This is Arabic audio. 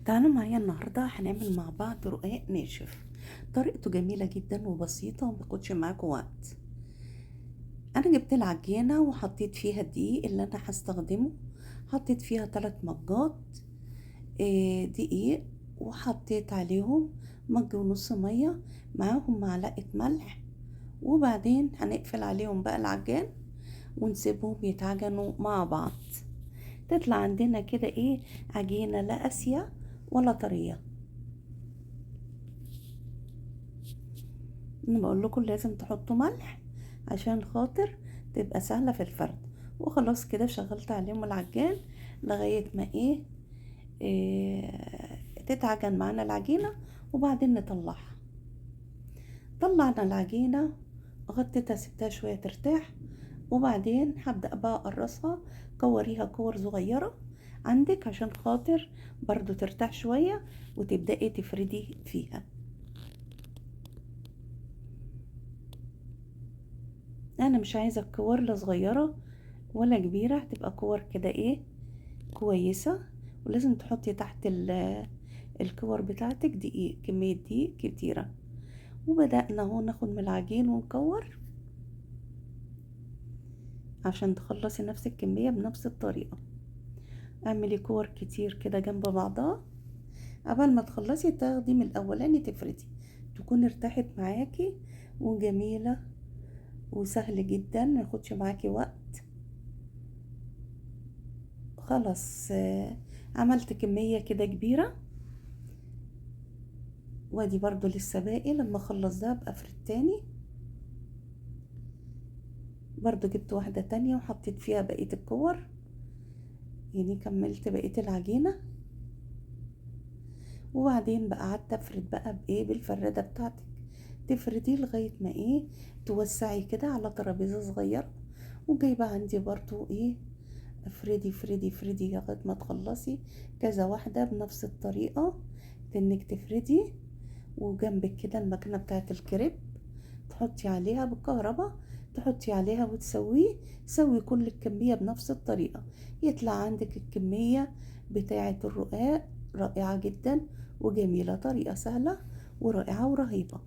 تعالوا معايا النهاردة هنعمل مع بعض رقاق ناشف. طريقته جميلة جدا وبسيطة ومبياخدش معاكم وقت. انا جبت العجينة وحطيت فيها الدقيق اللي انا هستخدمه. حطيت فيها 3 مجات دقيق، وحطيت عليهم مج ونص مية معاهم معلقة ملح، وبعدين هنقفل عليهم بقى العجان ونسيبهم يتعجنوا مع بعض. تطلع عندنا كده عجينة لا قاسية ولا طرية. انا بقول لكم لازم تحطوا ملح عشان خاطر تبقى سهلة في الفرد. وخلاص كده شغلت عليهم العجان لغاية ما تتعجن معانا العجينة، وبعدين نطلعها. طلعنا العجينة، غطيتها سبتها شوية ترتاح، وبعدين هبدأ بقى اقرصها. كوريها كور صغيرة عندك عشان خاطر برضو ترتاح شوية وتبدأي تفردي فيها. انا مش عايزة الكور لا صغيرة ولا كبيرة، هتبقى كور كده كويسة. ولازم تحطي تحت الكور بتاعتك دقيق، كمية دقيق كتيرة. وبدأنا اهو ناخد من العجين ونكور عشان تخلصي نفس الكمية بنفس الطريقة. اعملي كور كتير كده جنب بعضها قبل ما تخلصي تاخدي من الاولاني تفردي، تكون ارتاحت معاكي وجميلة وسهل جدا، مياخدش معاكي وقت. خلاص عملت كمية كده كبيرة، وادي برضو لسه باقي. لما اخلص ده ابقى افرد تاني. برضو جبت واحدة تانية وحطيت فيها بقية الكور، يعني كملت بقية العجينة. وبعدين بقى قعدت افرد بقى بالفردة بتاعتك. تفردي لغاية ما توسعي كده على ترابيزة صغيرة. وجايبة عندي برضو افردي افردي افردي لغاية ما تخلصي كذا واحدة بنفس الطريقة. انك تفردي، وجنبك كده المكنة بتاعت الكريب تحطي عليها بالكهرباء، تحطي عليها وتسويه. سوي كل الكمية بنفس الطريقة، يطلع عندك الكمية بتاعة الرقاق رائعة جدا وجميلة. طريقة سهلة ورائعة ورهيبة.